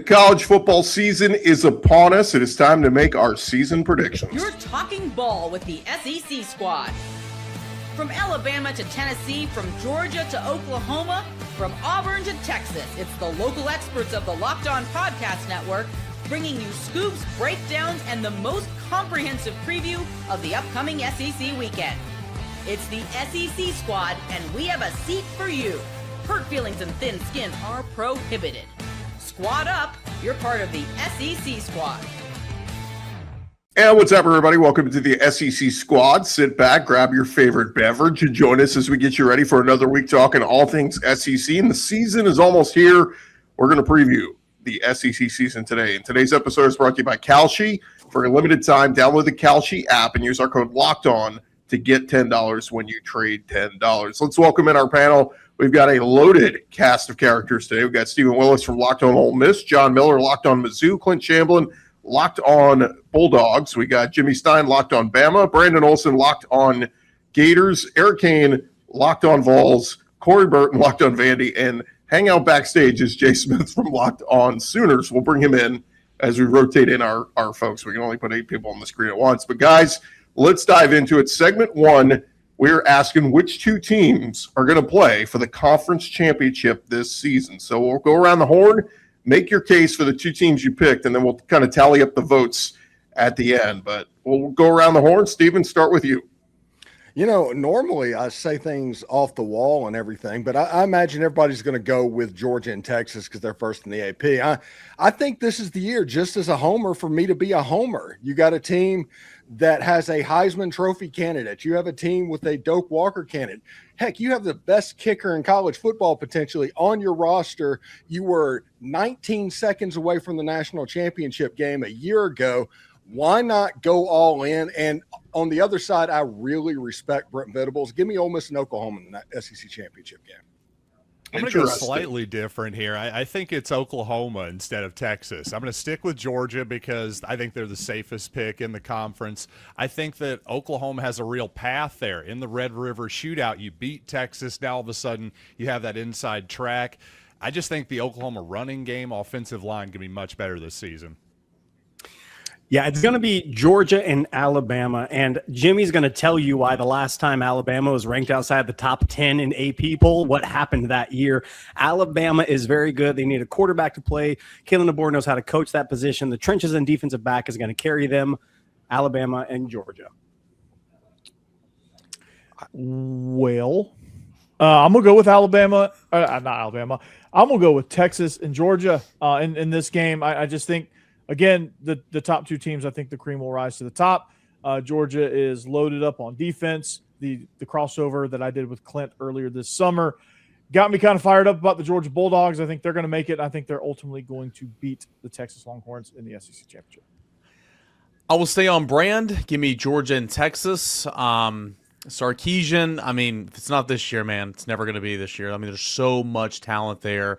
College football season is upon us. It is time to make our season predictions. You're talking ball with the SEC squad. From Alabama to Tennessee, from Georgia to Oklahoma, from Auburn to Texas, it's the local experts of the Locked On Podcast Network bringing you scoops, breakdowns, and the most comprehensive preview of the upcoming SEC weekend. It's the SEC squad, and we have a seat for you. Hurt feelings and thin skin are prohibited. Squad up, you're part of the SEC squad. And what's up, everybody? Welcome to the SEC squad. Sit back, grab your favorite beverage, and join us as we get you ready for another week talking all things SEC. And the season is almost here. We're going to preview the SEC season today. And today's episode is brought to you by Kalshi. For a limited time, download the Kalshi app and use our code LOCKEDON to get $10 when you trade $10. Let's welcome in our panel. We've got a loaded cast of characters today. We've got Stephen Willis from Locked On Ole Miss, John Miller, Locked On Mizzou, Clint Chamblin, Locked On Bulldogs. We got Jimmy Stein, Locked On Bama, Brandon Olson, Locked On Gators, Eric Kane, Locked On Vols, Corey Burton, Locked On Vandy, and hang out backstage is Jay Smith from Locked On Sooners. We'll bring him in as we rotate in our folks. We can only put 8 people on the screen at once. But guys, let's dive into it. Segment 1, we're asking which 2 teams are going to play for the conference championship this season. So we'll go around the horn, make your case for the 2 teams you picked, and then we'll kind of tally up the votes at the end. But we'll go around the horn. Stephen, start with you. You know, normally I say things off the wall and everything, but I imagine everybody's going to go with Georgia and Texas because they're first in the AP. I think this is the year, just as a homer, for me to be a homer. You got a team that has a Heisman Trophy candidate. You have a team with a Doak Walker candidate. Heck, you have the best kicker in college football potentially on your roster. You were 19 seconds away from the national championship game a year ago. Why not go all in? And on the other side, I really respect Brent Venables. Give me Ole Miss and Oklahoma in that SEC championship game. I'm going to go slightly different here. I think it's Oklahoma instead of Texas. I'm going to stick with Georgia because I think they're the safest pick in the conference. I think that Oklahoma has a real path there. In the Red River Shootout, you beat Texas. Now all of a sudden you have that inside track. I just think the Oklahoma running game, offensive line, can be much better this season. Yeah, it's going to be Georgia and Alabama, and Jimmy's going to tell you why the last time Alabama was ranked outside the top 10 in AP poll, what happened that year. Alabama is very good. They need a quarterback to play. Kalen DeBoer knows how to coach that position. The trenches and defensive back is going to carry them, Alabama and Georgia. Well, I'm going to go with Alabama. Not Alabama. I'm going to go with Texas and Georgia in this game. I just think, again, the top 2 teams, I think the cream will rise to the top. Georgia is loaded up on defense. The crossover that I did with Clint earlier this summer got me kind of fired up about the Georgia Bulldogs. I think they're going to make it. I think they're ultimately going to beat the Texas Longhorns in the SEC Championship. I will stay on brand. Give me Georgia and Texas. Sarkisian, I mean, if it's not this year, man, it's never going to be this year. I mean, there's so much talent there.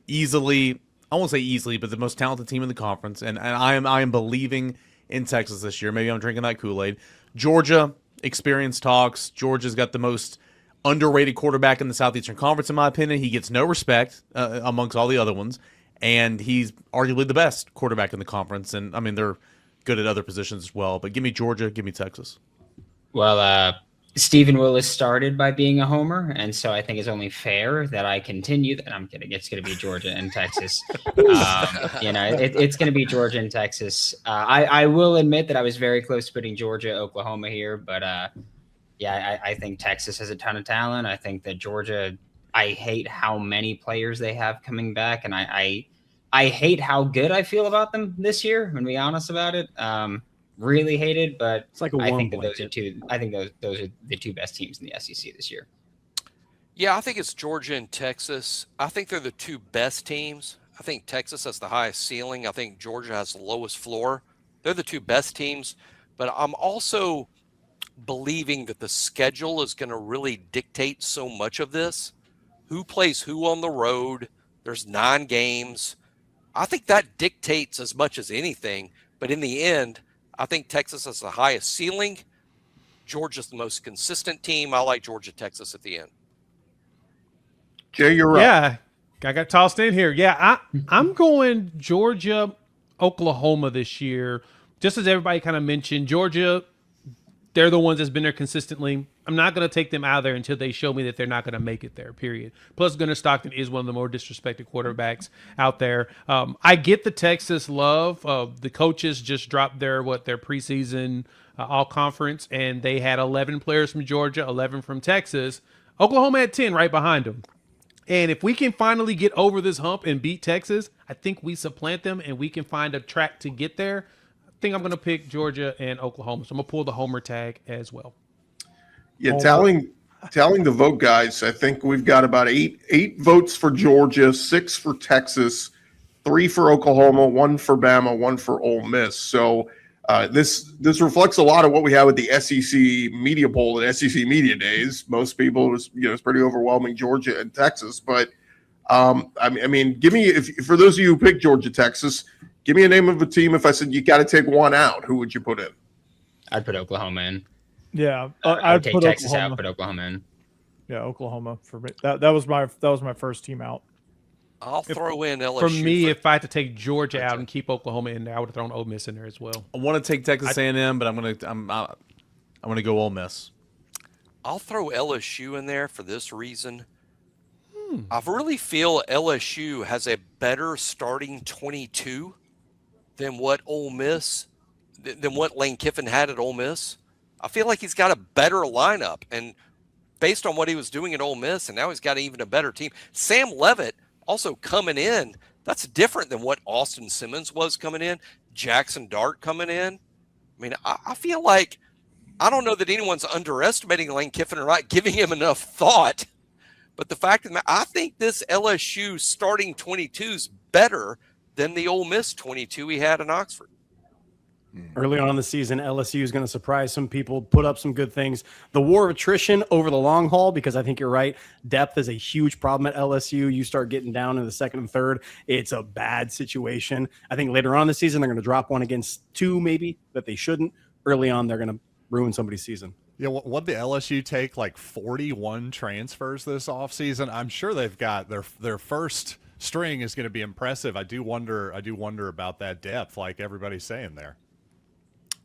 Easily, I won't say easily, but the most talented team in the conference, and I am believing in Texas this year. Maybe I'm drinking that Kool-Aid. Georgia, experience talks. Georgia's got the most underrated quarterback in the Southeastern Conference, in my opinion. He gets no respect amongst all the other ones, and he's arguably the best quarterback in the conference. And, I mean, they're good at other positions as well. But give me Georgia, give me Texas. Well, Stephen Willis started by being a homer, and so I think it's only fair that I continue. And I'm kidding. It's going to be Georgia and Texas. It's going to be Georgia and Texas. I will admit that I was very close to putting Georgia, Oklahoma here, but I think Texas has a ton of talent. I think that Georgia, I hate how many players they have coming back, and I hate how good I feel about them this year. I'm going to be honest about it. Really hated, but it's like a I think that blanket. those are two. I think those are the 2 best teams in the SEC this year. Yeah, I think it's Georgia and Texas. I think they're the 2 best teams. I think Texas has the highest ceiling. I think Georgia has the lowest floor. They're the 2 best teams, but I'm also believing that the schedule is going to really dictate so much of this. Who plays who on the road? There's 9 games. I think that dictates as much as anything, but in the end, I think Texas has the highest ceiling. Georgia's the most consistent team. I like Georgia, Texas at the end. Jay, you're right. I got tossed in here. Yeah, I'm going Georgia, Oklahoma this year. Just as everybody kind of mentioned, Georgia, they're the ones that's been there consistently. I'm not going to take them out of there until they show me that they're not going to make it there, period. Plus, Gunnar Stockton is one of the more disrespected quarterbacks out there. I get the Texas love. The coaches just dropped their preseason all-conference, and they had 11 players from Georgia, 11 from Texas. Oklahoma had 10 right behind them. And if we can finally get over this hump and beat Texas, I think we supplant them and we can find a track to get there. I think I'm going to pick Georgia and Oklahoma. So I'm going to pull the homer tag as well. Yeah, tallying the vote, guys, I think we've got about eight votes for Georgia, 6 for Texas, 3 for Oklahoma, 1 for Bama, 1 for Ole Miss. So this reflects a lot of what we have with the SEC media poll and SEC media days. Most people, it's pretty overwhelming, Georgia and Texas. But I mean, give me for those of you who picked Georgia, Texas, give me a name of a team. If I said you got to take one out, who would you put in? I'd put Oklahoma in. Yeah, I'd take put Texas Oklahoma. out, put Oklahoma in. Yeah, Oklahoma for me. That was my first team out. I'll throw in LSU. For me, if I had to take Georgia out and keep Oklahoma in there, I would have thrown Ole Miss in there as well. I want to take Texas A&M, but I'm gonna go Ole Miss. I'll throw LSU in there for this reason. I really feel LSU has a better starting 22 than what Lane Kiffin had at Ole Miss. I feel like he's got a better lineup, and based on what he was doing at Ole Miss, and now he's got even a better team. Sam Leavitt also coming in, that's different than what Austin Simmons was coming in, Jackson Dart coming in. I mean, I feel like, I don't know that anyone's underestimating Lane Kiffin or not giving him enough thought, but the fact of the matter, I think this LSU starting 22 is better than the Ole Miss 22 he had in Oxford. Early on in the season, LSU is going to surprise some people, put up some good things. The war of attrition over the long haul, because I think you're right, depth is a huge problem at LSU. You start getting down in the second and third, it's a bad situation. I think later on in the season, they're going to drop one against 2 maybe that they shouldn't. Early on, they're going to ruin somebody's season. Yeah, what the LSU take, like 41 transfers this offseason? I'm sure they've got their first string is going to be impressive. I do wonder about that depth, like everybody's saying there.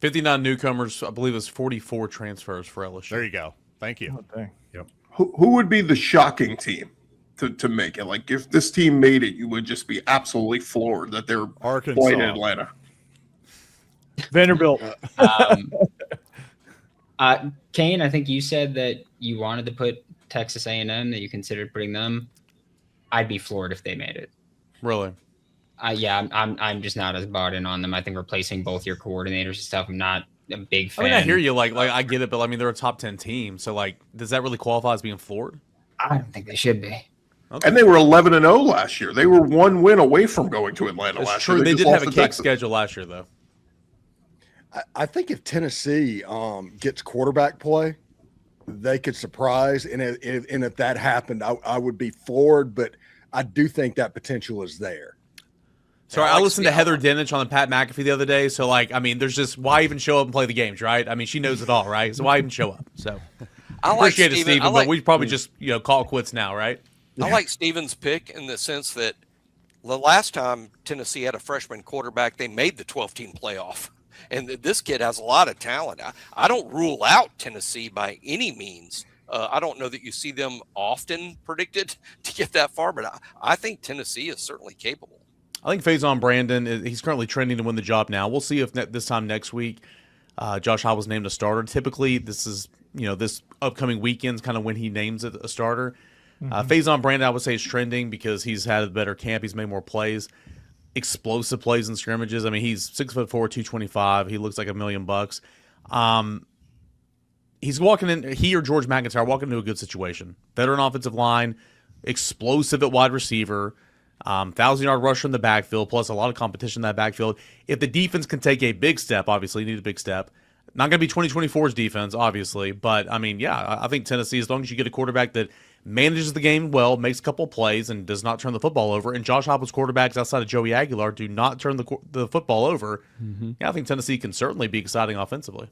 59 newcomers, I believe it's 44 transfers for LSU. There you go. Thank you. Oh, dang. Yep. Who would be the shocking team to make it? Like, if this team made it, you would just be absolutely floored that they're Arkansas. playing in Atlanta. Vanderbilt. Kane, I think you said that you wanted to put Texas A&M, that you considered putting them. I'd be floored if they made it. Really? I'm just not as bought in on them. I think replacing both your coordinators and stuff, I'm not a big fan. I mean, I hear you. Like I get it, but I mean, they're a top 10 team. So, like, does that really qualify as being floored? I don't think they should be. Okay. And they were 11-0 last year. They were 1 win away from going to Atlanta That's last true. year. They did just have a lost cake to Texas. schedule last year, though. I think if Tennessee gets quarterback play, they could surprise. And if that happened, I would be floored. But I do think that potential is there. So I listened to Heather Dinich on the Pat McAfee the other day. So, like, I mean, there's just, why even show up and play the games, right? I mean, she knows it all, right? So why even show up? So I appreciate it, Steven, Steven, but we probably just, call it quits now, right? I like Steven's pick in the sense that the last time Tennessee had a freshman quarterback, they made the 12-team playoff. And this kid has a lot of talent. I don't rule out Tennessee by any means. I don't know that you see them often predicted to get that far, but I think Tennessee is certainly capable. I think Faison Brandon, he's currently trending to win the job now. We'll see if this time next week Josh Heupel's named a starter. Typically, this is, this upcoming weekend's kind of when he names it a starter. Faison Brandon, I would say, is trending because he's had a better camp. He's made more plays, explosive plays in scrimmages. I mean, he's 6'4", 225. He looks like $1 million. He's walking in. He or George McIntyre are walking into a good situation. Veteran offensive line, explosive at wide receiver. 1,000-yard rusher in the backfield, plus a lot of competition in that backfield. If the defense can take a big step, obviously, need a big step. Not going to be 2024's defense, obviously, but I mean, yeah, I think Tennessee, as long as you get a quarterback that manages the game well, makes a couple of plays, and does not turn the football over, and Josh Heupel's quarterbacks outside of Joey Aguilar do not turn the football over, yeah, I think Tennessee can certainly be exciting offensively.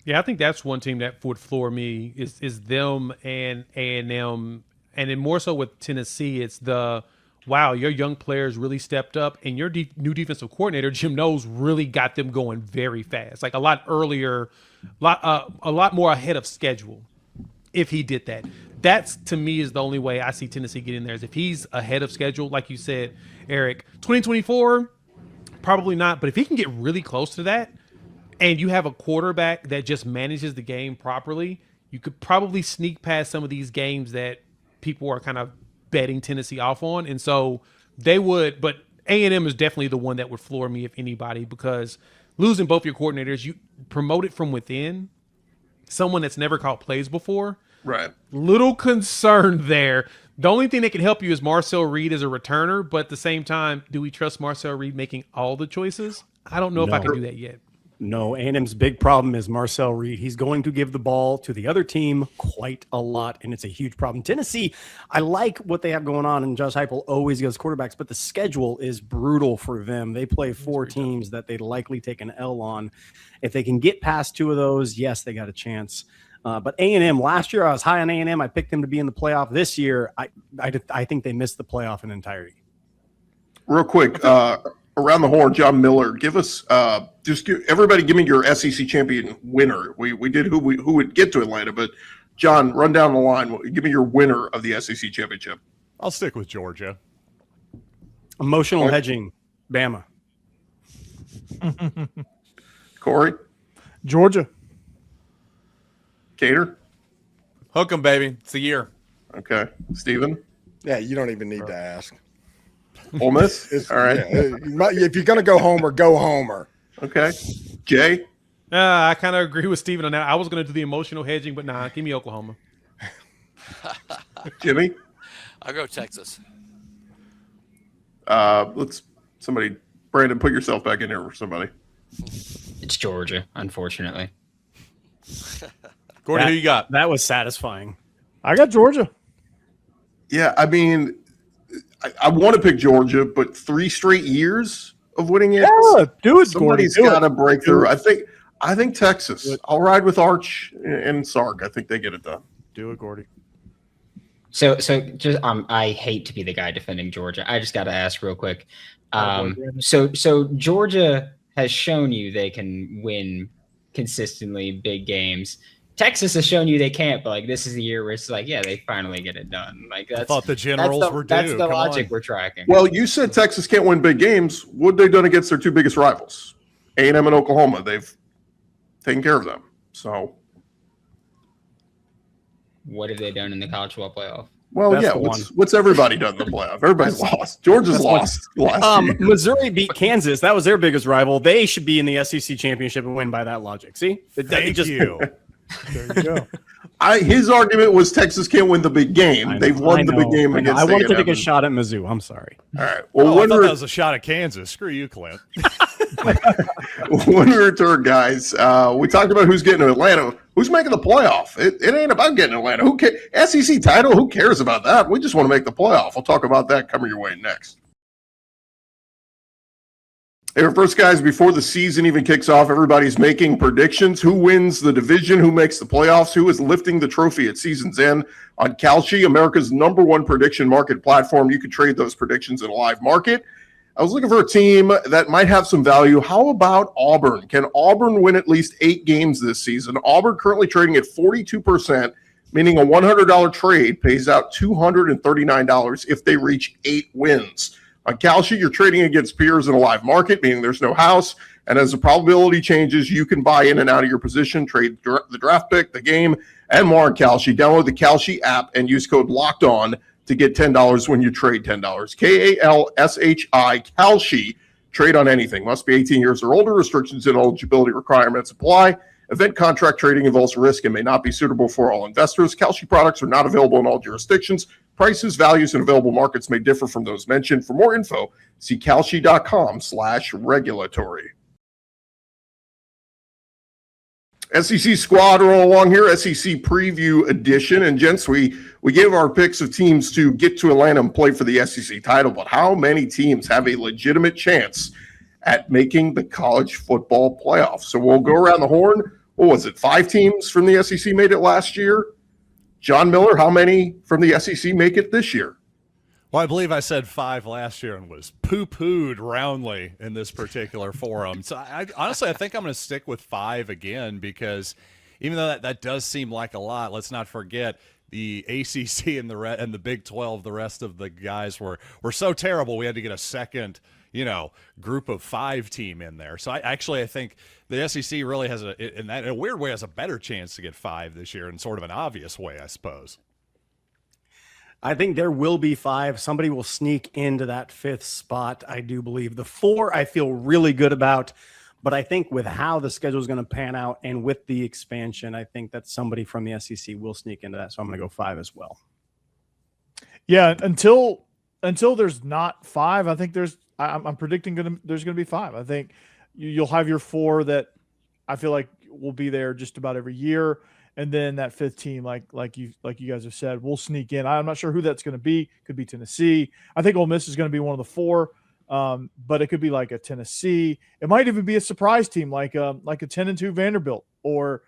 Yeah, I think that's one team that would floor me is them and A&M, and then more so with Tennessee, it's the wow, your young players really stepped up, and your new defensive coordinator, Jim Knowles, really got them going very fast, like a lot earlier, a lot more ahead of schedule. If he did that, that's to me is the only way I see Tennessee getting there is if he's ahead of schedule, like you said, Eric. 2024, probably not, but if he can get really close to that, and you have a quarterback that just manages the game properly, you could probably sneak past some of these games that people are kind of betting Tennessee off on. And so they would, but A&M is definitely the one that would floor me if anybody, because losing both your coordinators, you promote it from within, someone that's never called plays before. Right. Little concerned there. The only thing that can help you is Marcel Reed as a returner, but at the same time, do we trust Marcel Reed making all the choices? I don't know if I can do that yet. No, A&M's big problem is Marcel Reed. He's going to give the ball to the other team quite a lot, and it's a huge problem. Tennessee, I like what they have going on, and Josh Heupel always goes quarterbacks, but the schedule is brutal for them. They play 4 teams that they'd likely take an L on. If they can get past 2 of those, yes, they got a chance. But A&M, last year I was high on A&M. I picked them to be in the playoff. This year, I think they missed the playoff in entirety. Real quick, around the horn, John Miller, give us everybody give me your SEC champion winner. We did who would get to Atlanta, but John, run down the line. Give me your winner of the SEC championship. I'll stick with Georgia. Emotional hedging, Bama. Corey? Georgia. Cater? Hook 'em, baby. It's the year. Okay. Steven? Yeah, you don't even need to ask. Ole Miss? All right. Yeah, if you're going to go homer, go homer. Okay. Jay? I kind of agree with Steven on that. I was going to do the emotional hedging, but nah, give me Oklahoma. Jimmy? I'll go Texas. Brandon, put yourself back in here for somebody. It's Georgia, unfortunately. Gordon, who you got? That was satisfying. I got Georgia. Yeah, I mean, I want to pick Georgia, but 3 straight years of winning it. Yeah, do it, Somebody's got to break through. I think Texas. I'll ride with Arch and Sark. I think they get it done. Do it, Gordy. So just I hate to be the guy defending Georgia. I just got to ask real quick. So Georgia has shown you they can win consistently big games. Texas has shown you they can't, but like this is the year where it's like, yeah, they finally get it done. Like I thought the Generals were due. That's the logic we're tracking. Well, you said Texas can't win big games. What have they done against their 2 biggest rivals, A&M and Oklahoma? They've taken care of them. So, what have they done in the college football playoff? well, That's yeah. the What's everybody done in the playoff? Everybody's lost. Georgia's lost. Last year. Missouri beat Kansas. That was their biggest rival. They should be in the SEC championship and win by that logic. See? Thank you. There you go. His argument was Texas can't win the big game. They've won the big game against I wanted to A&M. take a shot at Mizzou. I'm sorry. All right. Well, I when thought we that was a shot at Kansas. Screw you, Clint. when we return, guys, we talked about who's getting to Atlanta. Who's making the playoff? It ain't about getting to Atlanta. Who cares? SEC title? Who cares about that? We just want to make the playoff. We'll talk about that coming your way next. Hey, first, guys, before the season even kicks off, everybody's making predictions. Who wins the division? Who makes the playoffs? Who is lifting the trophy at season's end? On Kalshi, America's #1 prediction market platform, you can trade those predictions in a live market. I was looking for a team that might have some value. How about Auburn? Can Auburn win at least 8 games this season? Auburn currently trading at 42%, meaning a $100 trade pays out $239 if they reach 8 wins. On Kalshi, you're trading against peers in a live market, meaning there's no house. And as the probability changes, you can buy in and out of your position, trade the draft pick, the game, and more on Kalshi. Download the Kalshi app and use code LOCKEDON to get $10 when you trade $10. KALSHI, Kalshi. Trade on anything. Must be 18 years or older. Restrictions and eligibility requirements apply. Event contract trading involves risk and may not be suitable for all investors. Kalshi products are not available in all jurisdictions. Prices, values, and available markets may differ from those mentioned. For more info, see kalshi.com/regulatory. SEC squad roll along here, SEC preview edition. And gents, we gave our picks of teams to get to Atlanta and play for the SEC title, but how many teams have a legitimate chance at making the college football playoff? So we'll go around the horn. What was it? 5 teams from the SEC made it last year. John Miller, how many from the SEC make it this year? Well, I believe I said 5 last year and was poo-pooed roundly in this particular forum. So honestly, I think I'm going to stick with 5 again, because even though that does seem like a lot, let's not forget the ACC and the Big 12. The rest of the guys were so terrible, we had to get a second, group of 5 team in there. So I think the SEC really has in a weird way has a better chance to get 5 this year, in sort of an obvious way, I suppose. I think there will be 5. Somebody will sneak into that 5th spot, I do believe. The 4 I feel really good about, but I think with how the schedule is going to pan out and with the expansion, I think that somebody from the SEC will sneak into that. So I'm going to go 5 as well. Yeah, until there's not 5, I think I'm predicting there's going to be 5. I think you'll have your 4 that I feel like will be there just about every year. And then that 5th team, like you guys have said, will sneak in. I'm not sure who that's going to be. Could be Tennessee. I think Ole Miss is going to be one of the 4, but it could be like a Tennessee. It might even be a surprise team, like a 10-2 Vanderbilt. Or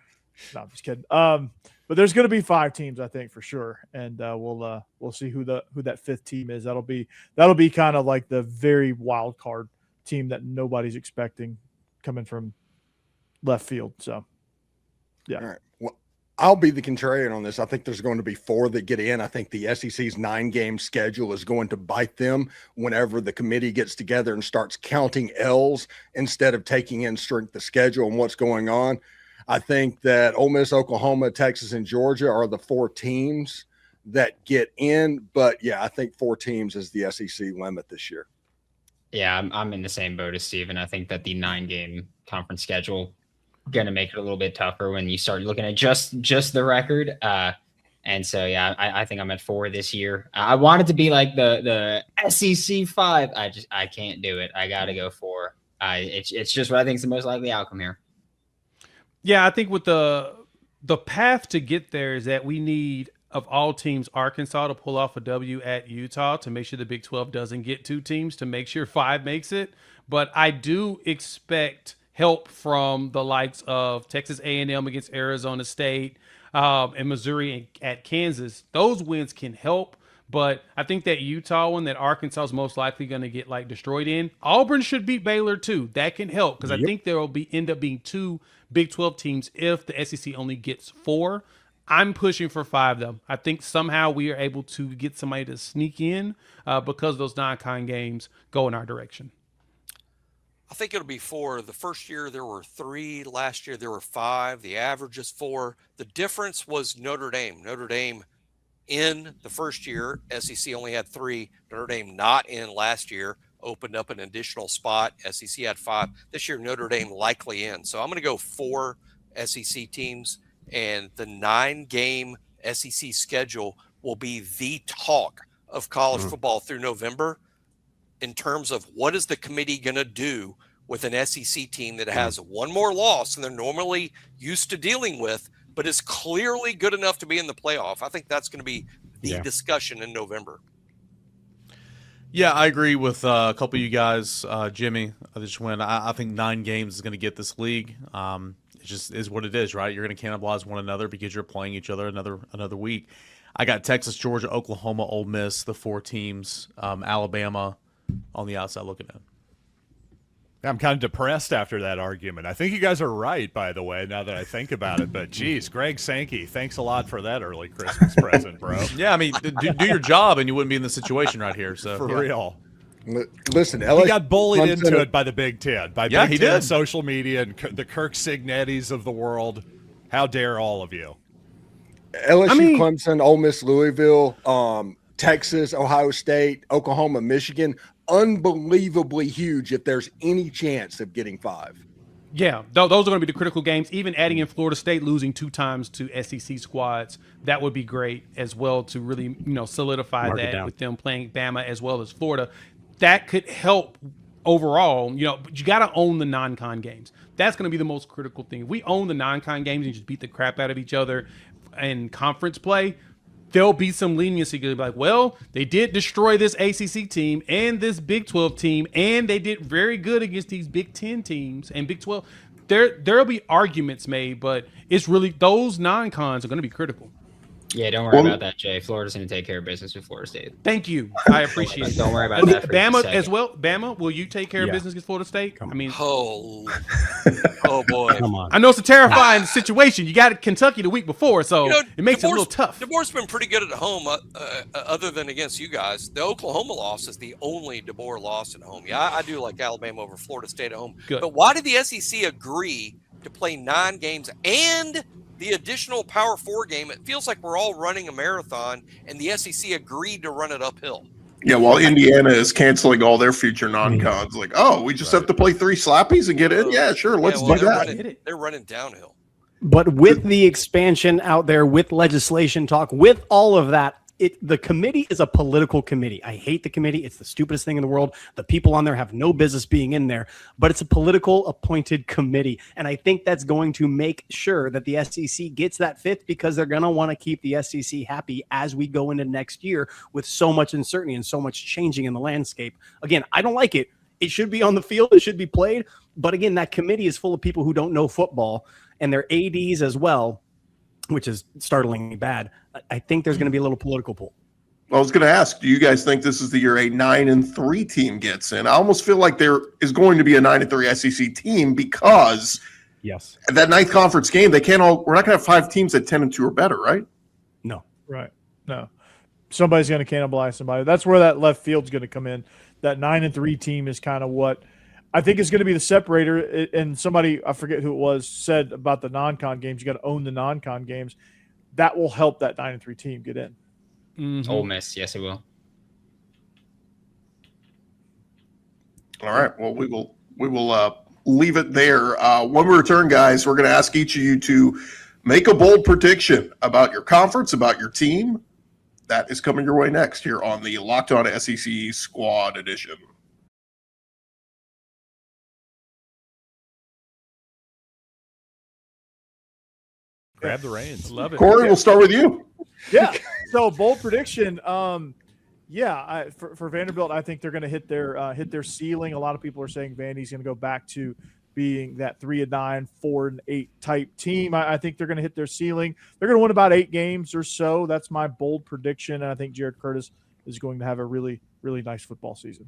no, I'm just kidding. But there's going to be 5 teams, I think, for sure, and we'll see who that 5th team is. That'll be kind of like the very wild card team that nobody's expecting coming from left field. So, yeah. All right. Well, I'll be the contrarian on this. I think there's going to be 4 that get in. I think the SEC's 9-game schedule is going to bite them whenever the committee gets together and starts counting L's instead of taking in strength of schedule and what's going on. I think that Ole Miss, Oklahoma, Texas, and Georgia are the 4 teams that get in. But, yeah, I think 4 teams is the SEC limit this year. Yeah, I'm in the same boat as Steven. I think that the 9-game conference schedule going to make it a little bit tougher when you start looking at just the record. And so, yeah, I think I'm at 4 this year. I want it to be like the SEC 5. I can't do it. I got to go 4. It's just what I think is the most likely outcome here. Yeah, I think with the path to get there is that we need, of all teams, Arkansas to pull off a W at Utah to make sure the Big 12 doesn't get 2 teams, to make sure 5 makes it. But I do expect help from the likes of Texas A&M against Arizona State and Missouri at Kansas. Those wins can help, but I think that Utah one that Arkansas is most likely going to get destroyed in. Auburn should beat Baylor too. That can help, because I think there will end up being 2 Big 12 teams if the SEC only gets 4. I'm pushing for 5 though. I think somehow we are able to get somebody to sneak in because those non-con games go in our direction. I think it'll be 4. The first year there were 3. Last year there were 5. The average is 4. The difference was Notre Dame. Notre Dame in the first year, SEC only had 3. Notre Dame not in last year, opened up an additional spot. SEC had 5. This year Notre Dame likely in. So I'm going to go 4 SEC teams, and the 9-game SEC schedule will be the talk of college football through November, in terms of what is the committee going to do with an SEC team that has 1 more loss than they're normally used to dealing with, but is clearly good enough to be in the playoff. I think that's going to be the discussion in November. Yeah, I agree with a couple of you guys. Jimmy, I just went. I think 9 games is going to get this league. It just is what it is, right? You're going to cannibalize one another because you're playing each other another week. I got Texas, Georgia, Oklahoma, Ole Miss, the 4 teams, Alabama on the outside looking in. I'm kind of depressed after that argument. I think you guys are right, by the way, now that I think about it. But, geez, Greg Sankey, thanks a lot for that early Christmas present, bro. Yeah, I mean, do your job and you wouldn't be in this situation right here. So For real. Listen, He got bullied into it by the Big Ten, by Yeah, Big he Ten did. social media and the Kirk Signettis of the world. How dare all of you? LSU, Clemson, Ole Miss, Louisville, Texas, Ohio State, Oklahoma, Michigan, unbelievably huge if there's any chance of getting 5. Yeah, those are going to be the critical games. Even adding in Florida State losing 2 times to SEC squads, that would be great as well to really, solidify that with them playing Bama as well as Florida. That could help overall, but you got to own the non-con games. That's going to be the most critical thing. If we own the non-con games and just beat the crap out of each other in conference play, there'll be some leniency. Be like, well, they did destroy this ACC team and this Big 12 team, and they did very good against these Big 10 teams and Big 12. There'll be arguments made, but it's really those non-cons are going to be critical. Yeah, don't worry about that, Jay. Florida's going to take care of business with Florida State. Thank you. I appreciate it. Don't worry about that. Bama as well. Bama, will you take care of business against Florida State? I mean, oh boy. Come on. I know it's a terrifying situation. You got Kentucky the week before, so it makes it a little tough. DeBoer's been pretty good at home, other than against you guys. The Oklahoma loss is the only DeBoer loss at home. Yeah, I do like Alabama over Florida State at home. Good. But why did the SEC agree to play 9 games and the additional Power 4 game? It feels like we're all running a marathon, and the SEC agreed to run it uphill. Yeah, while Indiana is canceling all their future non-cons, like, oh, we just have to play 3 slappies and get in? Yeah, sure, let's do that. They're running downhill. But with the expansion out there, with legislation talk, with all of that, the committee is a political committee. I hate the committee. It's the stupidest thing in the world. The people on there have no business being in there, but it's a political appointed committee. And I think that's going to make sure that the SEC gets that fifth, because they're going to want to keep the SEC happy as we go into next year with so much uncertainty and so much changing in the landscape. Again, I don't like it. It should be on the field. It should be played. But again, that committee is full of people who don't know football, and their ADs as well, which is startlingly bad. I think there's going to be a little political pull. I was going to ask, do you guys think this is the year a 9-3 team gets in? I almost feel like there is going to be a 9-3 SEC team, because yes, that ninth conference game, we're not going to have 5 teams at 10-2 or better, right? No. Right. No. Somebody's going to cannibalize somebody. That's where that left field's going to come in. That 9-3 team is kind of what I think is going to be the separator. And somebody, I forget who it was, said about the non-con games, you got to own the non-con games. That will help that 9-3 team get in. Mm-hmm. Ole Miss, yes, it will. All right. Well, we will leave it there. When we return, guys, we're going to ask each of you to make a bold prediction about your conference, about your team. That is coming your way next here on the Locked On SEC Squad Edition. Grab the reins. Love it. Corey, we'll start with you. Yeah. So bold prediction. For Vanderbilt, I think they're going to hit their ceiling. A lot of people are saying Vandy's going to go back to being that 3-9, 4-8 type team. I think they're going to hit their ceiling. They're going to win about 8 games or so. That's my bold prediction. And I think Jared Curtis is going to have a really, really nice football season.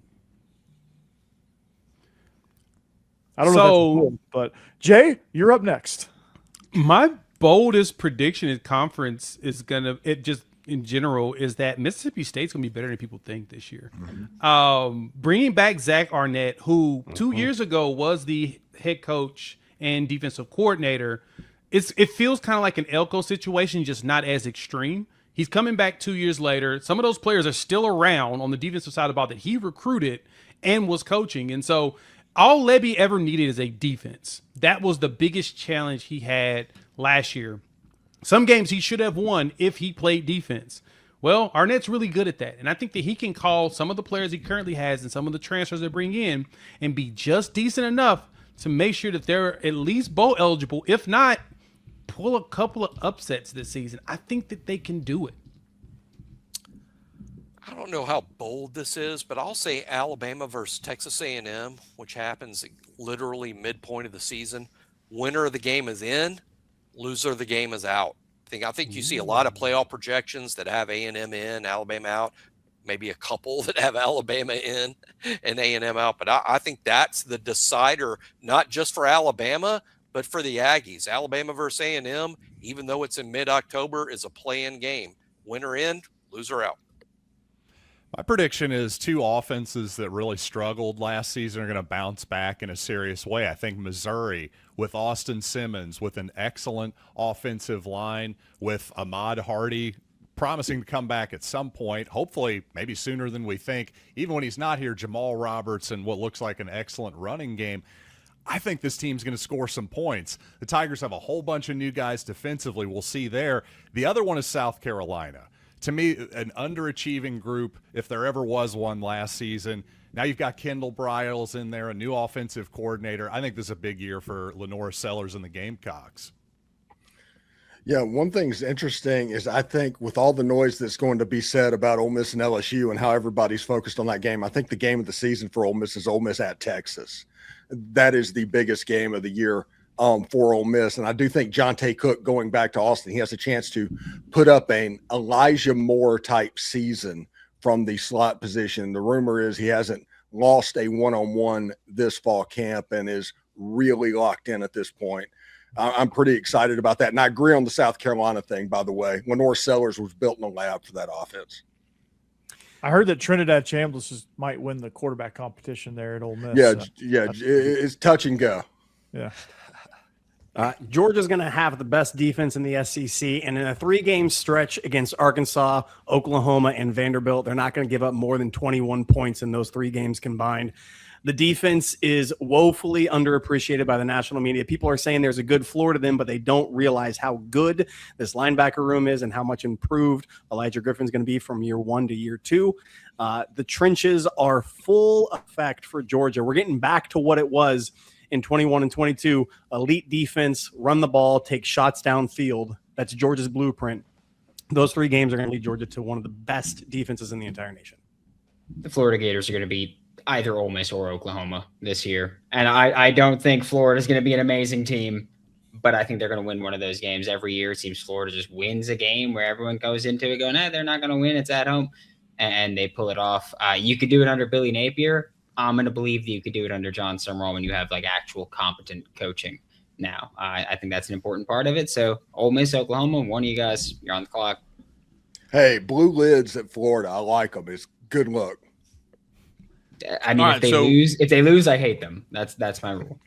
I don't know if that's bold, but Jay, you're up next. My boldest prediction in conference is in general is that Mississippi State's gonna be better than people think this year. Mm-hmm. Bringing back Zach Arnett, who 2 years ago was the head coach and defensive coordinator, it feels kind of like an Elko situation, just not as extreme. He's coming back 2 years later. Some of those players are still around on the defensive side of the ball that he recruited and was coaching, and so all Lebby ever needed is a defense. That was the biggest challenge he had last year. Some games he should have won if he played defense. Well, Arnett's really good at that. And I think that he can call some of the players he currently has and some of the transfers they bring in and be just decent enough to make sure that they're at least bowl eligible. If not, pull a couple of upsets this season. I think that they can do it. I don't know how bold this is, but I'll say Alabama versus Texas A&M, which happens literally midpoint of the season. Winner of the game is in, loser of the game is out. I think you see a lot of playoff projections that have A&M in, Alabama out, maybe a couple that have Alabama in and A&M out. But I think that's the decider, not just for Alabama, but for the Aggies. Alabama versus A&M, even though it's in mid-October, is a play-in game. Winner in, loser out. My prediction is 2 offenses that really struggled last season are going to bounce back in a serious way. I think Missouri, with Austin Simmons, with an excellent offensive line, with Ahmad Hardy promising to come back at some point, hopefully maybe sooner than we think. Even when he's not here, Jamal Roberts and what looks like an excellent running game. I think this team's going to score some points. The Tigers have a whole bunch of new guys defensively. We'll see there. The other one is South Carolina. To me, an underachieving group, if there ever was one last season. Now you've got Kendall Briles in there, a new offensive coordinator. I think this is a big year for Lenora Sellers and the Gamecocks. Yeah, one thing's interesting is I think with all the noise that's going to be said about Ole Miss and LSU and how everybody's focused on that game, I think the game of the season for Ole Miss is Ole Miss at Texas. That is the biggest game of the year for Ole Miss. And I do think Jonte Cook going back to Austin, he has a chance to put up an Elijah Moore type season from the slot position. The rumor is he hasn't lost a one-on-one this fall camp and is really locked in at this point. I'm pretty excited about that. And I agree on the South Carolina thing, by the way. Lenore Sellers was built in a lab for that offense. I heard that Trinidad Chambliss might win the quarterback competition there at Ole Miss. It's touch and go. Yeah. Georgia's going to have the best defense in the SEC, and in a 3-game stretch against Arkansas, Oklahoma, and Vanderbilt, they're not going to give up more than 21 points in those 3 games combined. The defense is woefully underappreciated by the national media. People are saying there's a good floor to them, but they don't realize how good this linebacker room is and how much improved Elijah Griffin's going to be from year 1 to year 2. The trenches are full effect for Georgia. We're getting back to what it was in 21 and 22. Elite defense, run the ball, take shots downfield. That's Georgia's blueprint. Those 3 games are going to lead Georgia to one of the best defenses in the entire nation. The Florida Gators are going to be either Ole Miss or Oklahoma this year. And I don't think Florida's going to be an amazing team, but I think they're going to win one of those games every year. It seems Florida just wins a game where everyone goes into it going, they're not going to win. It's at home. And they pull it off. You could do it under Billy Napier. I'm going to believe that you could do it under John Summerall when you have like actual competent coaching now. I think that's an important part of it. So Ole Miss, Oklahoma, one of you guys, you're on the clock. Hey, blue lids at Florida. I like them. It's good luck. I mean, if they lose, I hate them. That's my rule.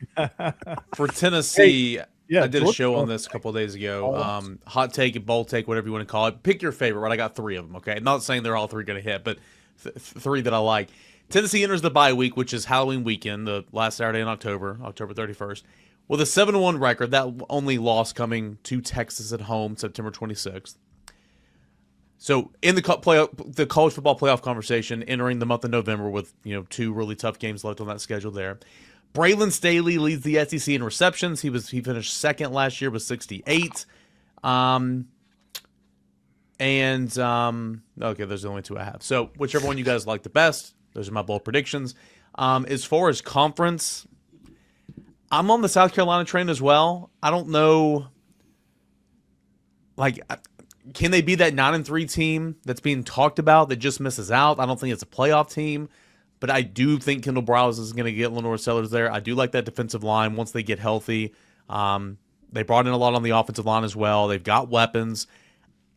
For Tennessee, Yeah, I did a show on this a couple of days ago. Hot take, bold take, whatever you want to call it. Pick your favorite, right? I got 3 of them, okay? Not saying they're all 3 going to hit, but 3 that I like. Tennessee enters the bye week, which is Halloween weekend, the last Saturday in October 31st, with a 7-1 record. That only loss coming to Texas at home September 26th. So in the college football playoff conversation, entering the month of November with 2 really tough games left on that schedule there. Braylon Staley leads the SEC in receptions. He finished 2nd last year with 68. Okay, those are the only 2 I have. So whichever one you guys like the best, those are my bold predictions. As far as conference, I'm on the South Carolina train as well. I don't know, can they be that 9-3 team that's being talked about that just misses out? I don't think it's a playoff team, but I do think Kendall Browse is going to get Lenore Sellers there. I do like that defensive line once they get healthy. They brought in a lot on the offensive line as well. They've got weapons.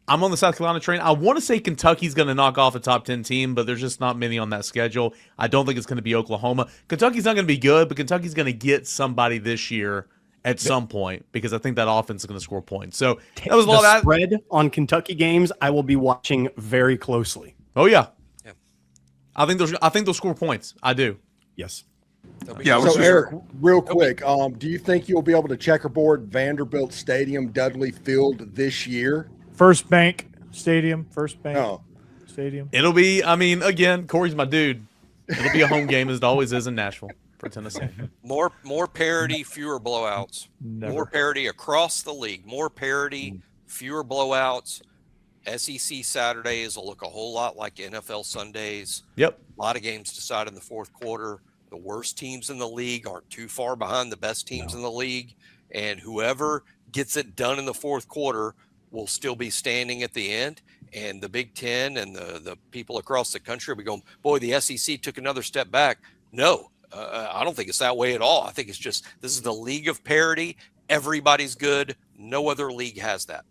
I'm on the South Carolina train. I want to say Kentucky's going to knock off a top 10 team, but there's just not many on that schedule. I don't think it's going to be Oklahoma. Kentucky's not going to be good, but Kentucky's going to get somebody this year at some point because I think that offense is going to score points. So that was a lot of that. Spread on Kentucky games I will be watching very closely. Oh yeah. I think they'll score points. I do. Yes. Yeah. So Eric, real quick, do you think you'll be able to checkerboard Vanderbilt Stadium, Dudley Field this year? First Bank Stadium. Stadium. It'll be. I mean, again, Corey's my dude. It'll be a home game as it always is in Nashville for Tennessee. More parity, fewer blowouts. Never. More parity across the league. More parity, fewer blowouts. SEC Saturdays will look a whole lot like NFL Sundays. Yep. A lot of games decided in the fourth quarter. The worst teams in the league aren't too far behind the best teams in the league. And whoever gets it done in the fourth quarter will still be standing at the end. And the Big Ten and the people across the country will be going, boy, the SEC took another step back. No, I don't think it's that way at all. I think it's just this is the league of parity. Everybody's good. No other league has that.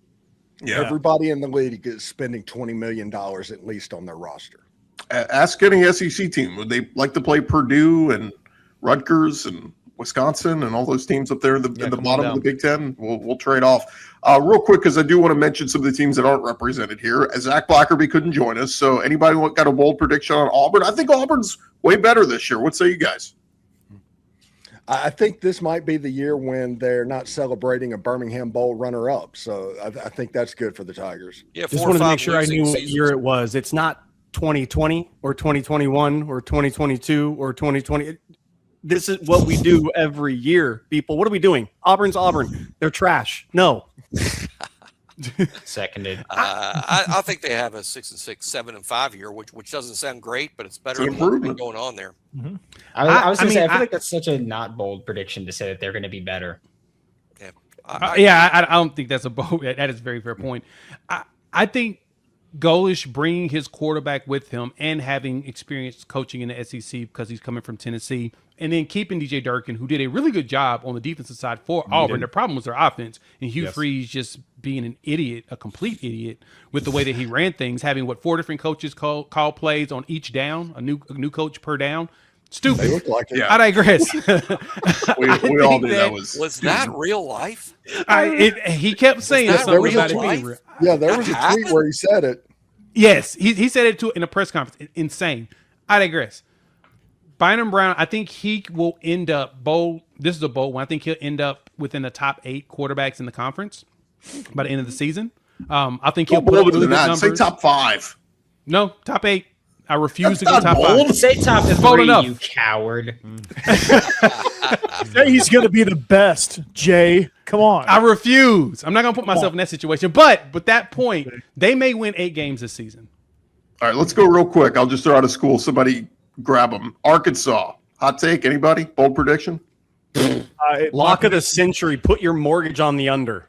Yeah. Everybody in the league is spending $20 million at least on their roster. Ask any SEC team. Would they like to play Purdue and Rutgers and Wisconsin and all those teams up there in the bottom of the Big Ten? We'll trade off. Real quick, because I do want to mention some of the teams that aren't represented here. Zach Blackerby couldn't join us, so anybody got a bold prediction on Auburn? I think Auburn's way better this year. What say you guys? I think this might be the year when they're not celebrating a Birmingham Bowl runner-up. So I think that's good for the Tigers. Yeah, Just wanted to make sure I knew what year it was. It's not 2020 or 2021 or 2022 or 2020. This is what we do every year, people. What are we doing? Auburn's Auburn. They're trash. No. Seconded. I think they have a 6-6, 7-5 year, which doesn't sound great, but it's better than what's been going on there. I was going to say, I feel like that's such a not bold prediction to say that they're going to be better. I don't think that's a bold. That is a very fair point. I think Golish bringing his quarterback with him and having experience coaching in the SEC because he's coming from Tennessee, and then keeping DJ Durkin, who did a really good job on the defensive side for Auburn. The problem was their offense, and Hugh Freeze just being an idiot, a complete idiot, with the way that he ran things, having 4 different coaches call plays on each down, a new coach per down. Stupid. They look like it. I digress. we all knew that Was that real life? He kept saying that something real about it life? being real. Yeah, there was a tweet where he said it. Yes, he said it in a press conference. Insane. I digress. Bynum Brown, I think he will end up bold. This is a bold one. I think he'll end up within the top 8 quarterbacks in the conference by the end of the season. I think he'll put up really good numbers. Say top 5. No, top 8. I refuse to go That's top not 5. bold. Say top It's bold 3, enough. you coward. Say he's going to be the best, Jay. Come on. I refuse. I'm not going to put myself in that situation. But with that point, they may win 8 games this season. All right, let's go real quick. I'll just throw out a school. Somebody grab them. Arkansas. Hot take. Anybody? Bold prediction? Lock of the century. Put your mortgage on the under.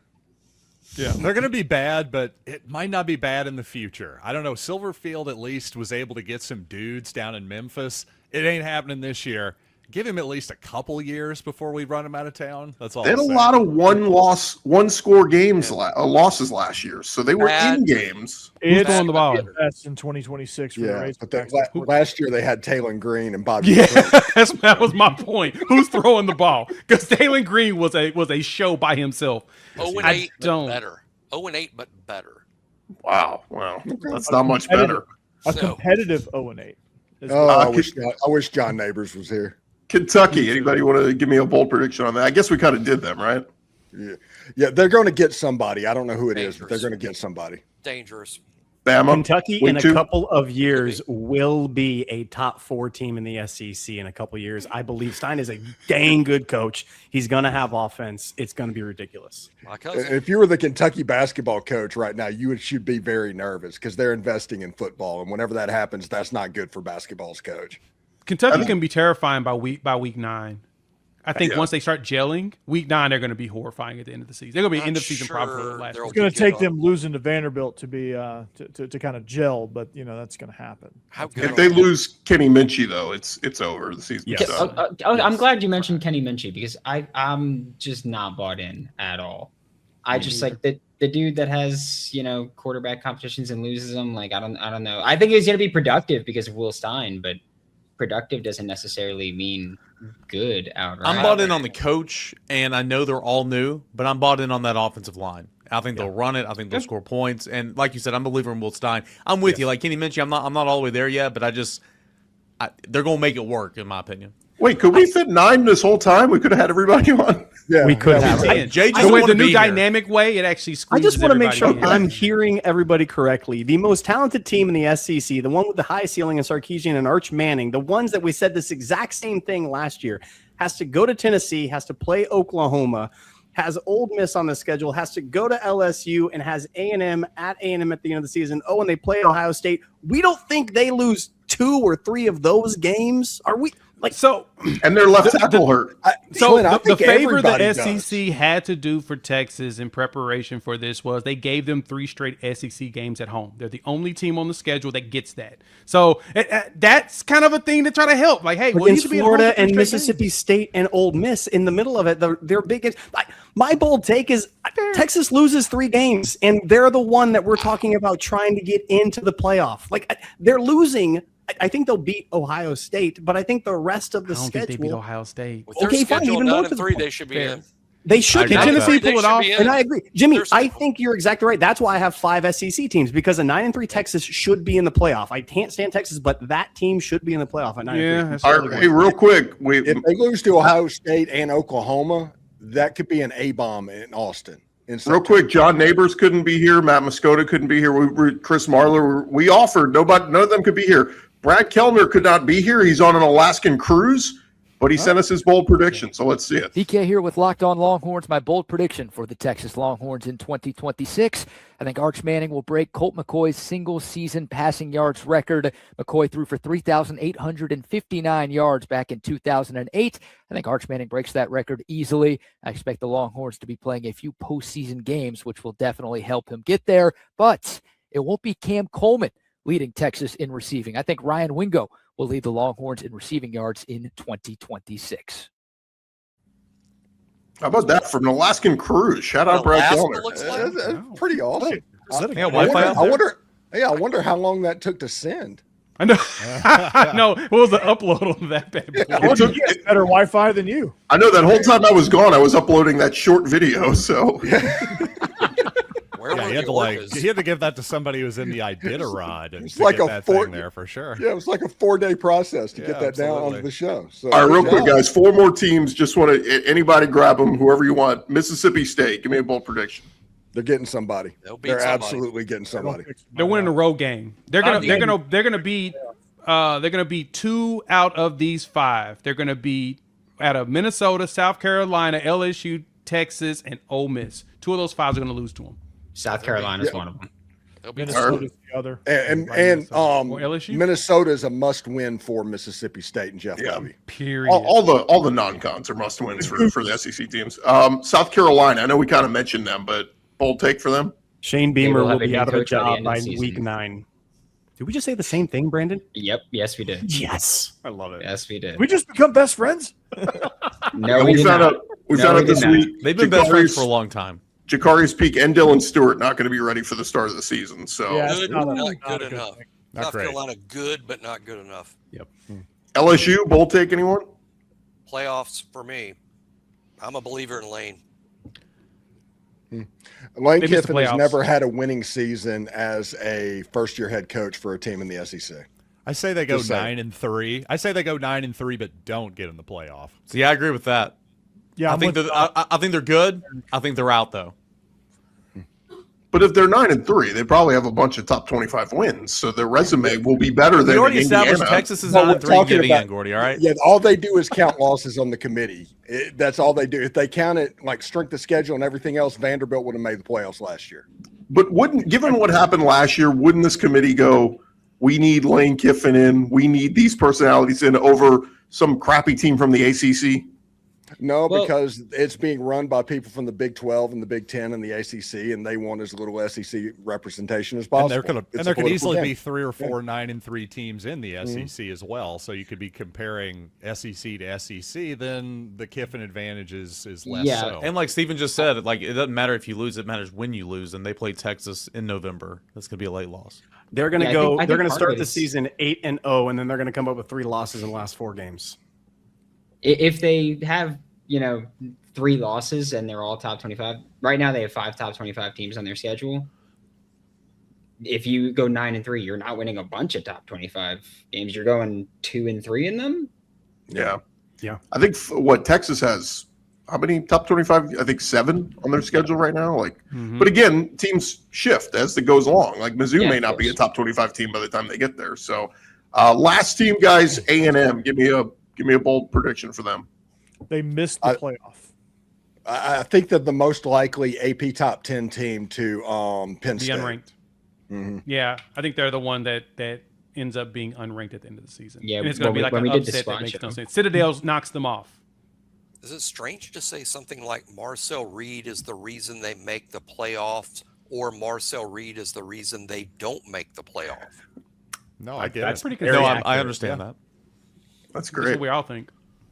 Yeah, they're going to be bad, but it might not be bad in the future. I don't know. Silverfield at least was able to get some dudes down in Memphis. It ain't happening this year. Give him at least a couple years before we run him out of town. That's all. They had I'll a say. lot of one-score games, losses last year, so they were in games. Who's throwing the ball? That's in 2026 for the Yeah, Razorbacks. but last year they had Taylor Green and Bobby. Yeah, that was my point. Who's throwing the ball? Because Taylor Green was a show by himself. 0-8, but better. 0-8, but better. Wow. That's not much better. A competitive 0-8. I wish John Neighbors was here. Kentucky. Anybody want to give me a bold prediction on that? I guess we kind of did them, right? Yeah, they're going to get somebody. I don't know who it is, but they're going to get somebody. Dangerous. Bama. Kentucky week in a 2. couple of years will be a top 4 team in the SEC in a couple of years. I believe Stein is a dang good coach. He's going to have offense. It's going to be ridiculous. My cousin. If you were the Kentucky basketball coach right now, should be very nervous because they're investing in football, and whenever that happens, that's not good for basketball's coach. Kentucky can be terrifying by week 9. I think once they start gelling, week 9 they're going to be horrifying at the end of the season. They're going to be end of season problem. It's going to take them losing to Vanderbilt to be to kind of gel, but that's going to happen. If they lose Kenny Minchie, though, it's over. The season. Yes. I'm glad you mentioned Kenny Minchie because I'm just not bought in at all. I just like the dude that has quarterback competitions and loses them. Like I don't know. I think he's going to be productive because of Will Stein, but productive doesn't necessarily mean good outright. I'm bought in on the coach, and I know they're all new, but I'm bought in on that offensive line. I think they'll run it. I think they'll score points. And like you said, I'm a believer in Will Stein. I'm with you. Like Kenny mentioned, I'm not all the way there yet, but they're going to make it work, in my opinion. Wait, could we fit 9 this whole time? We could have had everybody on. Yeah, we could have. Jay just The new here. dynamic way, it actually I squeezes just want to make sure everybody in. I'm hearing everybody correctly. The most talented team in the SEC, the one with the high ceiling in Sarkisian and Arch Manning, the ones that we said this exact same thing last year, has to go to Tennessee, has to play Oklahoma, has Ole Miss on the schedule, has to go to LSU, and has A&M at A&M at the end of the season. Oh, and they play Ohio State. We don't think they lose 2 or 3 of those games. Are we? And their left tackle hurt. So Clint, I the think favor the everybody SEC had to do for Texas in preparation for this was they gave them 3 straight SEC games at home. They're the only team on the schedule that gets that. So that's kind of a thing to try to help. Like, hey, against Florida and Mississippi State and Ole Miss in the middle of it, they're big. My bold take is Texas loses 3 games, and they're the one that we're talking about trying to get into the playoff. Like they're losing. I think they'll beat Ohio State, but I think the rest of the schedule. Think they beat Ohio State. With their schedule 9-3, they should be in. They should. Can Tennessee pull it off? And I agree, Jimmy. I think you're exactly right. That's why I have 5 SEC teams because a 9-3 Texas should be in the playoff. I can't stand Texas, but that team should be in the playoff at 9-3. Yeah. All right, hey, real quick. If they lose to Ohio State and Oklahoma, that could be an A-bomb in Austin. Real quick, John Neighbors couldn't be here. Matt Moscota couldn't be here. Chris Marler. We offered. None of them could be here. Brad Kellner could not be here. He's on an Alaskan cruise. but he sent us his bold prediction, so let's see it. DK here with Locked On Longhorns. My bold prediction for the Texas Longhorns in 2026. I think Arch Manning will break Colt McCoy's single-season passing yards record. McCoy threw for 3,859 yards back in 2008. I think Arch Manning breaks that record easily. I expect the Longhorns to be playing a few postseason games, which will definitely help him get there. But it won't be Cam Coleman leading Texas in receiving. I think Ryan Wingo will lead the Longhorns in receiving yards in 2026. How about that from an Alaskan cruise? Shout out Brad Kellner. That's pretty awesome. Yeah, Wi-Fi out there? I wonder how long that took to send. I know. No, what was the upload on that bad boy? He has better Wi-Fi than you. I know that whole time I was gone, I was uploading that short video. So he had to give that to somebody who was in the Iditarod and it's like get a that four, thing there for sure. Yeah, it was like a 4-day process to get that down onto the show. So, all right, real quick, guys, 4 more teams. Just want to anybody grab them, whoever you want. Mississippi State, give me a bold prediction. They're getting somebody. They're absolutely getting somebody. They're winning the road game. They're gonna beat 2 out of these 5. They're gonna beat out of Minnesota, South Carolina, LSU, Texas, and Ole Miss. 2 of those 5 are gonna lose to them. South Carolina is one of them. Minnesota's the other. And LSU? Minnesota is a must-win for Mississippi State and Jeff Levy. Period. All the non-cons are must-wins for the SEC teams. South Carolina, I know we kind of mentioned them, but bold take for them. Shane Beamer will be out of a coach at the job end by of the week season. 9. Did we just say the same thing, Brandon? Yep. Yes, we did. Yes. I love it. Yes, we did. We just become best friends. No, we found out this week. They've been best friends for a long time. Jakari's Peak and Dylan Stewart not going to be ready for the start of the season. So Good, not good a good enough. thing. South Carolina, good, but not good enough. Yep. LSU, bold take anyone? Playoffs for me. I'm a believer in Lane. Lane They missed the Kiffin has playoffs. never had a winning season as a first-year head coach for a team in the SEC. I say they go Just saying. 9-3. I say they go 9-3, but don't get in the playoff. So yeah, I agree with that. Yeah, I think they're good. I think they're out though. But if they're 9-3, they probably have a bunch of top 25 wins. So their resume will be better than We already established Indiana. Texas is But we're 9-3 talking getting about- in, Gordy. All right. Yeah, all they do is count losses on the committee. That's all they do. If they count it like strength of schedule and everything else, Vanderbilt would have made the playoffs last year. But given what happened last year, wouldn't this committee go, we need Lane Kiffin in, we need these personalities in over some crappy team from the ACC? No, Well- because it's being run by people from the Big 12 and the Big 10 and the ACC, and they want as little SEC representation as possible. And there could easily be be 3 or 4 9-3 teams in the SEC as well. So you could be comparing SEC to SEC. Then the Kiffin advantage is less Yeah, so. And like Steven just said, like it doesn't matter if you lose; it matters when you lose. And they play Texas in November. That's gonna be a late loss. They're going to Yeah, I go. think They're going to part of start it the is- season 8-0, and then they're going to come up with 3 losses in the last 4 games. If they have, 3 losses and they're all top 25, right now they have 5 top 25 teams on their schedule. If you go 9-3, you're not winning a bunch of top 25 games. You're going 2-3 in them. Yeah. Yeah. I think Texas has how many top 25? I think 7 on their schedule right now. But again, teams shift as it goes along. Like Mizzou Yeah, may of not be a course. top 25 team by the time they get there. So last team, guys, A&M. Give me a bold prediction for them. They missed the playoff. I think that the most likely AP top 10 team to Penn The State. unranked. Mhm. Yeah, I think they're the one that ends up being unranked at the end of the season. Yeah, and it's going to be like when an we did the upset that squad makes no show. sense. Citadel knocks them off. Is it strange to say something like Marcel Reed is the reason they make the playoffs, or Marcel Reed is the reason they don't make the playoff? No, I get That's it. pretty Very consistent. I accurate, understand yeah. that. That's That's great. what we all think.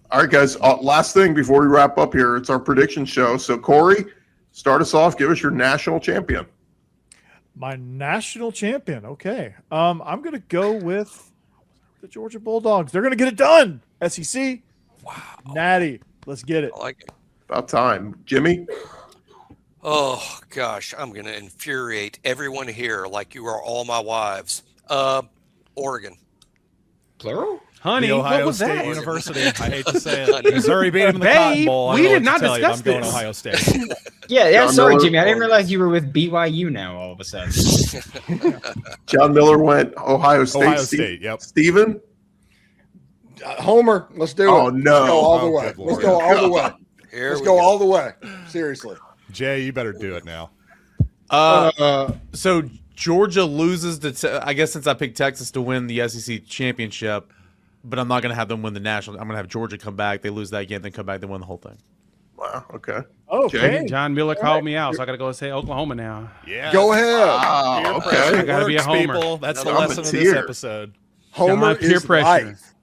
All right, guys. Last thing before we wrap up here, it's our prediction show. So, Corey, start us off. Give us your national champion. My national champion. Okay. I'm going to go with the Georgia Bulldogs. They're going to get it done. SEC. Wow. Natty. Let's get it. I like it. About time. Jimmy? Oh, gosh. I'm going to infuriate everyone here like you are all my wives. Oregon. Plural? Honey, The Ohio what was State that? University. I hate to say it. Missouri beat them in the Cotton Babe, Bowl. I we don't know did what not to tell you, but discuss I'm going this. Ohio State. Yeah, John sorry, Miller? Jimmy. I didn't realize you were with BYU now all of a sudden. John Miller went Ohio State. Ohio State, yep. Steven? Homer, let's do it. Oh, no. Let's go all the Oh, way. good Let's Lord. go all the way. Here Let's we go all the way. Seriously. Jay, you better do it now. So Georgia loses to. I guess since I picked Texas to win the SEC championship, but I'm not going to have them win the national. I'm going to have Georgia come back. They lose that game, then come back. They win the whole thing. Wow. Okay. Okay. John Miller called me out, so I got to go and say Oklahoma now. Yeah. Go ahead. Wow. Okay. I gotta be a homer. People. That's the I'm a lesson of this tear. episode. Homer John, peer is pressure. life.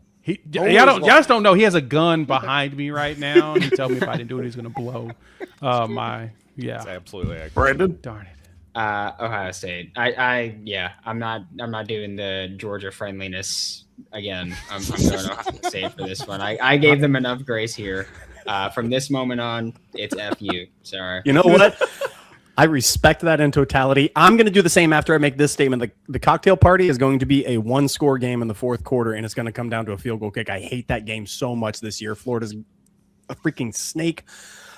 Y'all just don't know. He has a gun behind me right now. He told me if I didn't do it, he's gonna blow my. It's Yeah. absolutely accurate. Brandon? Darn it. Ohio State. I'm not doing the Georgia friendliness again. I'm going Ohio State for this one. I gave them enough grace here. From this moment on, it's FU. Sorry. You know what? I respect that in totality. I'm going to do the same after I make this statement. The cocktail party is going to be a one-score game in the fourth quarter, and it's going to come down to a field goal kick. I hate that game so much this year. Florida's a freaking snake.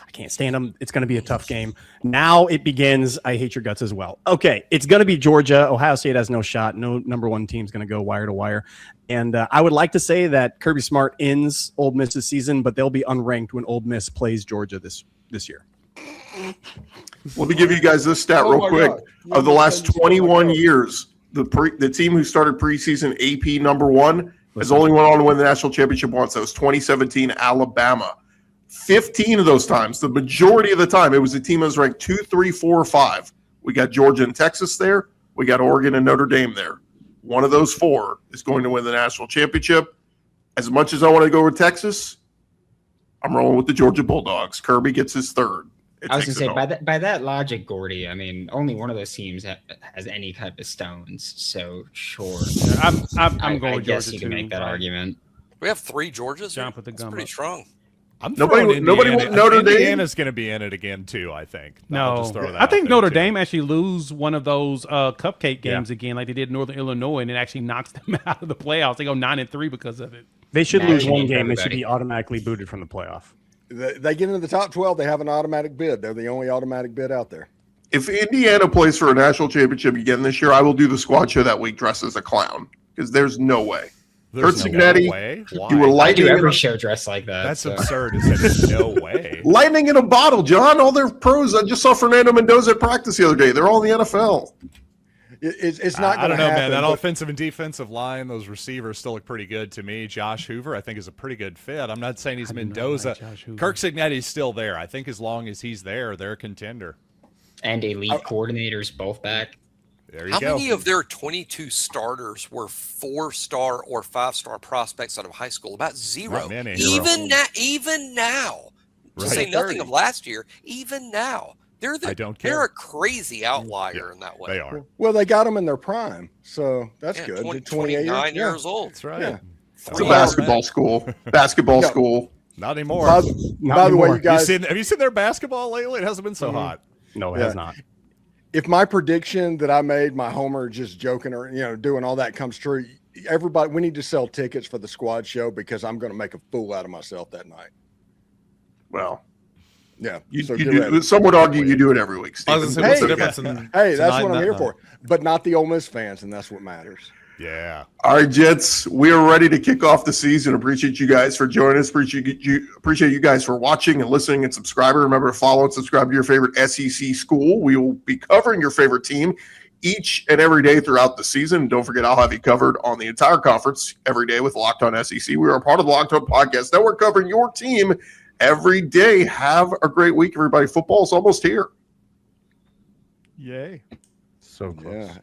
I can't stand them. It's going to be a tough game. Now it begins. I hate your guts as well. Okay, it's going to be Georgia. Ohio State has no shot. No number one team's going to go wire to wire. And I would like to say that Kirby Smart ends Ole Miss's season, but they'll be unranked when Ole Miss plays Georgia this year. Let me give you guys this stat real my quick. God. Of the last 21 years, the team who started preseason AP number one has only went on to win the national championship once. That was 2017 Alabama. 15 of those times, the majority of the time, it was a team that was ranked 2, 3, 4, or 5. We got Georgia and Texas there. We got Oregon and Notre Dame there. One of those four is going to win the national championship. As much as I want to go with Texas, I'm rolling with the Georgia Bulldogs. Kirby gets his third. I was going to say, by that logic, Gordy, I mean, only one of those teams has any type of stones. So, sure. I'm going I guess Georgia you can too. make that argument. We have 3 Georgias. John put the That's gum pretty up. strong. I'm Nobody throwing went Notre Dame? Indiana's going to be in it again too. I think. I'll No, just throw that I think out there, Notre too. Dame actually lose one of those cupcake games again, like they did Northern Illinois, and it actually knocks them out of the playoffs. They go 9-3 because of it. They should Nah, lose you one need game. They should everybody. be automatically booted from the playoff. They get into the top 12, they have an automatic bid. They're the only automatic bid out there. If Indiana plays for a national championship again this year, I will do the squad show that week dressed as a clown because there's no way. There's Kurt no Signetti, way. Why? you were I do lightning every in show dressed like that. That's so. absurd. There's no way. lightning in a bottle, John. All their pros. I just saw Fernando Mendoza at practice the other day. They're all in the NFL. It's not I going don't to know, happen. man. That but- offensive and defensive line, those receivers still look pretty good to me. Josh Hoover, I think, is a pretty good fit. I'm not saying he's I do not Mendoza. like Josh Hoover. Kirk Signetti's still there. I think as long as he's there, they're a contender. And elite coordinators both back. There you How go. many of their 22 starters were 4-star or 5-star prospects out of high school? About 0. Not many. Even now, to Right. say nothing of last year, even now, I don't care. they're a crazy outlier in that way. They are. Well, they got them in their prime, so that's Yeah, good. 29 Yeah. years old. That's right. Yeah. It's a 3 basketball school. Basketball Yeah. school. Not anymore. By, Not by the way, anymore. you guys, Have you seen their basketball lately? It hasn't been so hot. No, it Yeah. has not. if my prediction that I made, my homer just joking or doing all that comes true, everybody, we need to sell tickets for the squad show because I'm going to make a fool out of myself that night. Well, Yeah. you So do. get ready. Some would argue you do it every week, I was Stephen. gonna say, what's the Hey. difference in Hey, that's tonight what I'm and here that for, but not the Ole Miss fans, and that's what matters. Yeah. All right, Jets, we are ready to kick off the season. Appreciate you guys for joining us. Appreciate you guys for watching and listening and subscribing. Remember to follow and subscribe to your favorite SEC school. We will be covering your favorite team each and every day throughout the season. Don't forget, I'll have you covered on the entire conference every day with Locked On SEC. We are a part of the Locked On Podcast Network, covering your team every day. Have a great week, everybody. Football is almost here. Yay. So close. Yeah.